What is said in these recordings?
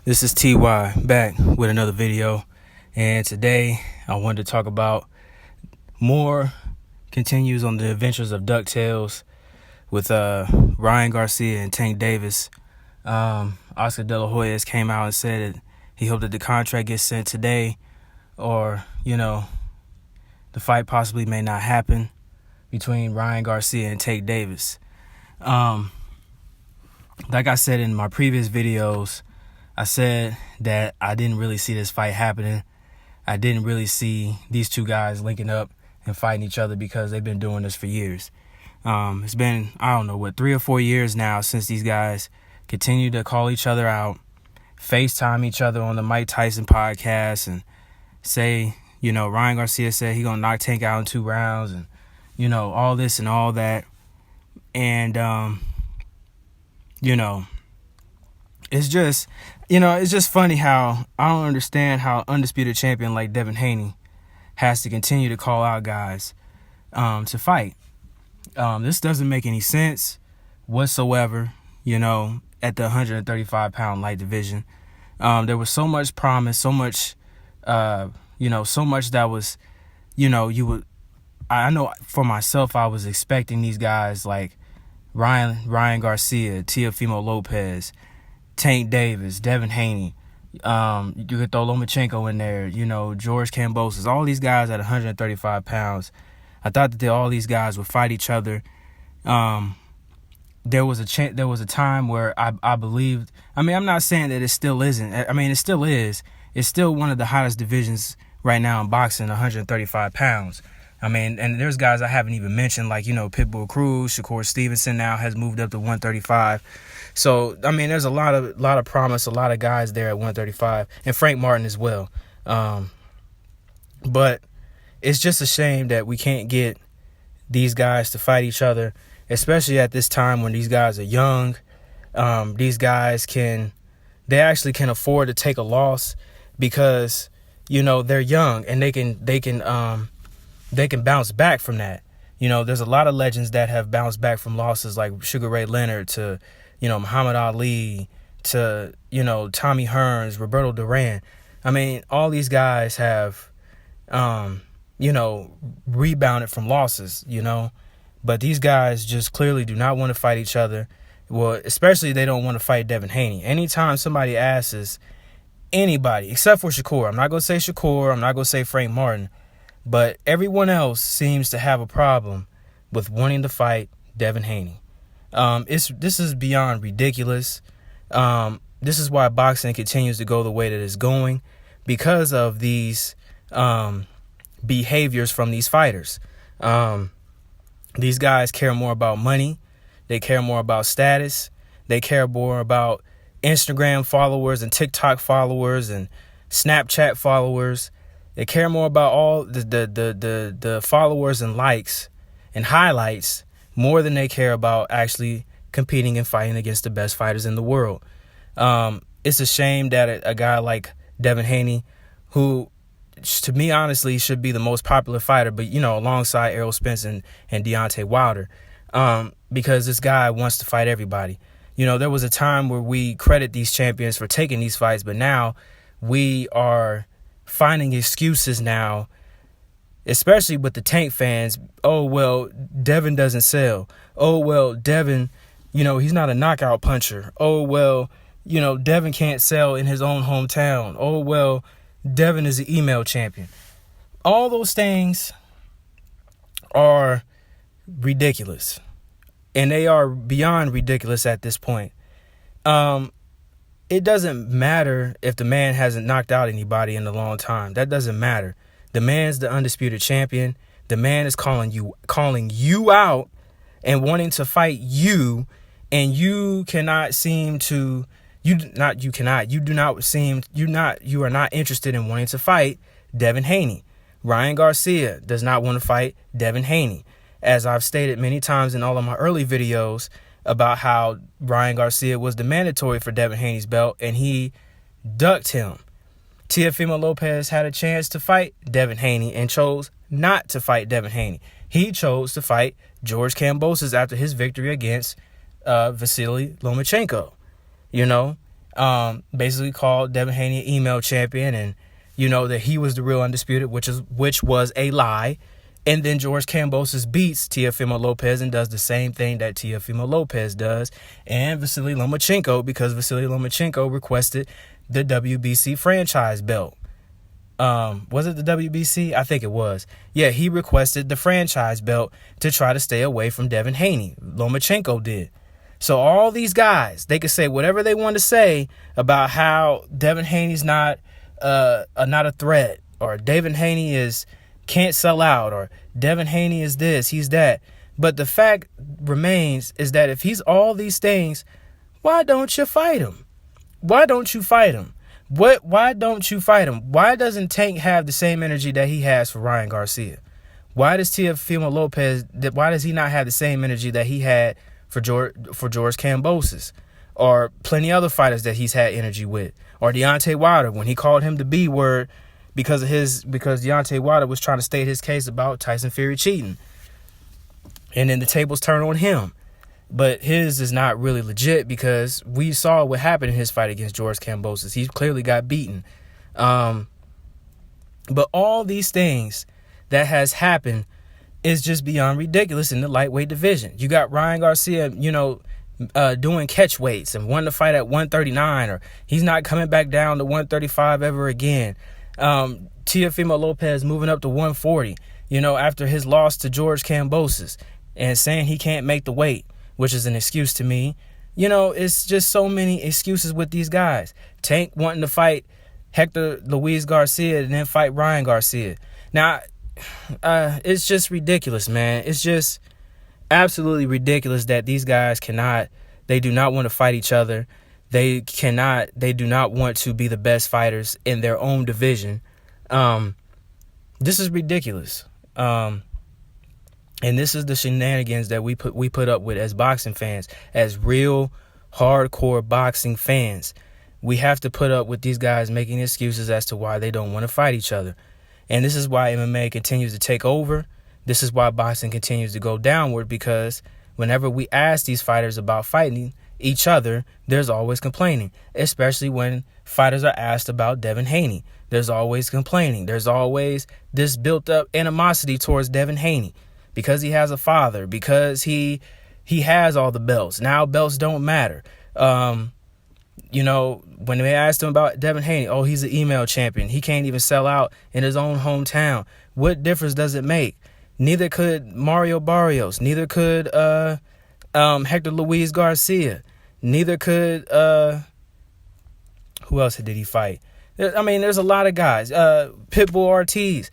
This is TY back with another video, and today I wanted to talk about more continues on the adventures of Ducktales with Ryan Garcia and Tank Davis. Oscar De La Hoya came out and said that he hoped that the contract gets sent today, or the fight possibly may not happen between Ryan Garcia and Tank Davis. Like I said in my previous videos, I said that I didn't really see this fight happening. I didn't really see these two guys linking up and fighting each other because they've been doing this for years. It's been, 3 or 4 years now since these guys continue to call each other out, FaceTime each other on the Mike Tyson podcast and say, Ryan Garcia said he gonna knock Tank out in 2 rounds and, all this and all that. And, it's just funny how I don't understand how undisputed champion like Devin Haney has to continue to call out guys to fight. This doesn't make any sense whatsoever, at the 135-pound light division. There was so much promise, so much, so much that was, I know for myself, I was expecting these guys like Ryan Garcia, Teofimo Lopez, Tank Davis, Devin Haney. You could throw Lomachenko in there, George Kambosos, all these guys at 135 pounds. I thought that all these guys would fight each other. There was a time where I believed, I'm not saying that it still isn't. It still is. It's still one of the hottest divisions right now in boxing, 135 pounds. And there's guys I haven't even mentioned, like, Pitbull Cruz, Shakur Stevenson now has moved up to 135. So, there's a lot of promise, a lot of guys there at 135, and Frank Martin as well. But it's just a shame that we can't get these guys to fight each other, especially at this time when these guys are young. These guys they actually can afford to take a loss because, they're young and they can bounce back from that. There's a lot of legends that have bounced back from losses, like Sugar Ray Leonard to, Muhammad Ali to, Tommy Hearns, Roberto Duran. All these guys have, rebounded from losses, but these guys just clearly do not want to fight each other. Well, especially they don't want to fight Devin Haney. Anytime somebody asks anybody, except for Shakur, I'm not going to say Shakur, I'm not going to say Frank Martin, but everyone else seems to have a problem with wanting to fight Devin Haney. This is beyond ridiculous. This is why boxing continues to go the way that it's going, because of these behaviors from these fighters. These guys care more about money. They care more about status. They care more about Instagram followers and TikTok followers and Snapchat followers. They care more about all the followers and likes and highlights more than they care about actually competing and fighting against the best fighters in the world. It's a shame that a guy like Devin Haney, who, to me, honestly, should be the most popular fighter, but, alongside Errol Spence and Deontay Wilder, because this guy wants to fight everybody. There was a time where we credit these champions for taking these fights, but now we are finding excuses now, especially with the Tank fans. Oh, well, Devin doesn't sell. Oh, well, Devin, he's not a knockout puncher. Oh, well, Devin can't sell in his own hometown. Oh, well, Devin is an email champion. All those things are ridiculous, and they are beyond ridiculous at this point. It doesn't matter if the man hasn't knocked out anybody in a long time. That doesn't matter. The man's the undisputed champion. The man is calling you out and wanting to fight you, and you are not interested in wanting to fight Devin Haney. Ryan Garcia does not want to fight Devin Haney. As I've stated many times in all of my early videos about how Ryan Garcia was the mandatory for Devin Haney's belt, and he ducked him. Teofimo Lopez had a chance to fight Devin Haney and chose not to fight Devin Haney. He chose to fight George Kambosos after his victory against Vasily Lomachenko. basically called Devin Haney an email champion, and that he was the real undisputed, which was a lie. And then George Kambosos beats Teofimo Lopez and does the same thing that Teofimo Lopez does, and Vasily Lomachenko, because Vasily Lomachenko requested the WBC franchise belt. Was it the WBC? I think it was. Yeah, he requested the franchise belt to try to stay away from Devin Haney. Lomachenko did. So all these guys, they could say whatever they want to say about how Devin Haney's not a threat, or Devin Haney can't sell out, or Devin Haney is this, he's that. But the fact remains is that if he's all these things, why don't you fight him? Why don't you fight him? Why don't you fight him? Why doesn't Tank have the same energy that he has for Ryan Garcia? Why does Teofimo Lopez, why does he not have the same energy that he had for George Kambosos, or plenty other fighters that he's had energy with, or Deontay Wilder when he called him the B word because Deontay Wilder was trying to state his case about Tyson Fury cheating, and then the tables turn on him. But his is not really legit because we saw what happened in his fight against George Kambosos. He clearly got beaten. But all these things that has happened is just beyond ridiculous in the lightweight division. You got Ryan Garcia, doing catch weights and wanting to fight at 139, or he's not coming back down to 135 ever again. Teofimo Lopez moving up to 140, after his loss to George Kambosos, and saying he can't make the weight, which is an excuse to me. It's just so many excuses with these guys. Tank wanting to fight Hector Luis Garcia and then fight Ryan Garcia. Now, it's just ridiculous, man. It's just absolutely ridiculous that these guys they do not want to fight each other. They do not want to be the best fighters in their own division. This is ridiculous. And this is the shenanigans that we put up with as boxing fans, as real hardcore boxing fans. We have to put up with these guys making excuses as to why they don't want to fight each other. And this is why MMA continues to take over. This is why boxing continues to go downward, because whenever we ask these fighters about fighting each other, there's always complaining, especially when fighters are asked about Devin Haney. There's always complaining. There's always this built up animosity towards Devin Haney, because he has a father, because he has all the belts. Now belts don't matter. When they asked him about Devin Haney, oh, he's an email champion. He can't even sell out in his own hometown. What difference does it make? Neither could Mario Barrios. Neither could Hector Luis Garcia. Neither could who else did he fight? There's a lot of guys. Pitbull Ortiz.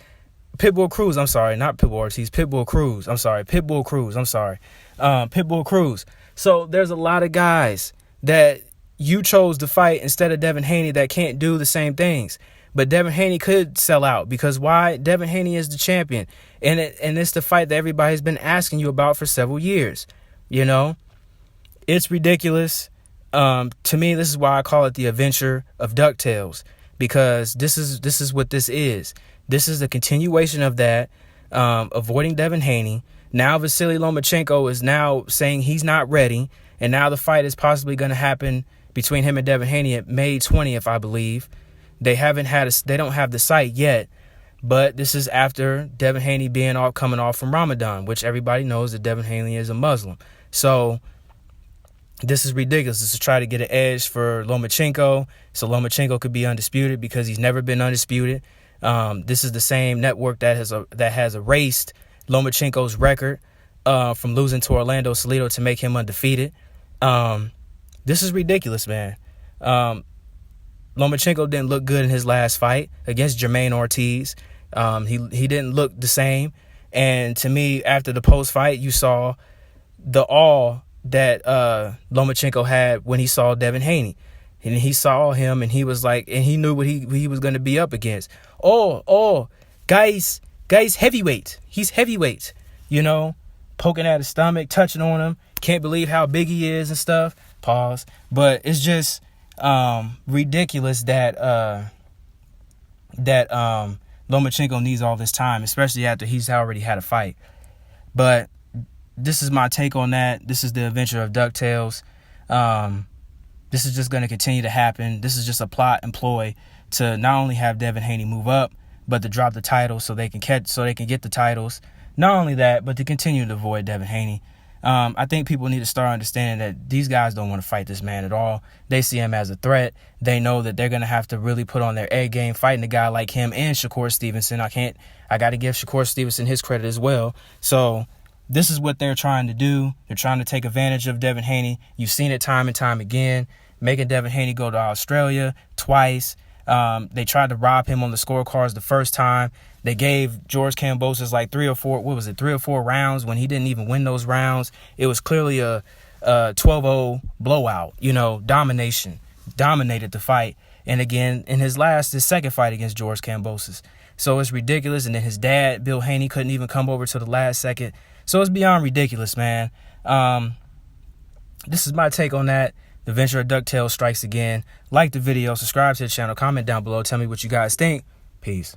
Pitbull Cruz, I'm sorry, not Pitbull Ortiz, Pitbull Cruz, I'm sorry, Pitbull Cruz, I'm sorry, Pitbull Cruz. So there's a lot of guys that you chose to fight instead of Devin Haney that can't do the same things. But Devin Haney could sell out, because why? Devin Haney is the champion, and it's the fight that everybody's been asking you about for several years. It's ridiculous. To me, this is why I call it the adventure of Ducktales, because this is what this is. This is the continuation of that, avoiding Devin Haney. Now Vasily Lomachenko is now saying he's not ready, and now the fight is possibly going to happen between him and Devin Haney at May 20th, I believe. They don't have the site yet, but this is after Devin Haney coming off from Ramadan, which everybody knows that Devin Haney is a Muslim. So this is ridiculous. This is to try to get an edge for Lomachenko, so Lomachenko could be undisputed, because he's never been undisputed. This is the same network that has erased Lomachenko's record from losing to Orlando Salido to make him undefeated. This is ridiculous, man. Lomachenko didn't look good in his last fight against Jermaine Ortiz. He didn't look the same. And to me, after the post-fight, you saw the awe that Lomachenko had when he saw Devin Haney. And he saw him, and he was like, and he knew what he was going to be up against. Oh, guys, heavyweight. He's heavyweight, poking at his stomach, touching on him. Can't believe how big he is and stuff. Pause. But it's just ridiculous that Lomachenko needs all this time, especially after he's already had a fight. But this is my take on that. This is the adventure of Ducktales. This is just going to continue to happen. This is just a plot and ploy to not only have Devin Haney move up, but to drop the title so they can get the titles. Not only that, but to continue to avoid Devin Haney. I think people need to start understanding that these guys don't want to fight this man at all. They see him as a threat. They know that they're going to have to really put on their A game fighting a guy like him and Shakur Stevenson. I got to give Shakur Stevenson his credit as well. So this is what they're trying to do. They're trying to take advantage of Devin Haney. You've seen it time and time again, making Devin Haney go to Australia twice. They tried to rob him on the scorecards the first time. They gave George Kambosos like 3 or 4 rounds when he didn't even win those rounds. It was clearly a 12-0 blowout, domination. Dominated the fight. And again, in his second fight against George Kambosos. So it's ridiculous. And then his dad, Bill Haney, couldn't even come over to the last second. So it's beyond ridiculous, man. This is my take on that. The Venture of Ducktales strikes again. Like the video, subscribe to the channel, comment down below, tell me what you guys think. Peace.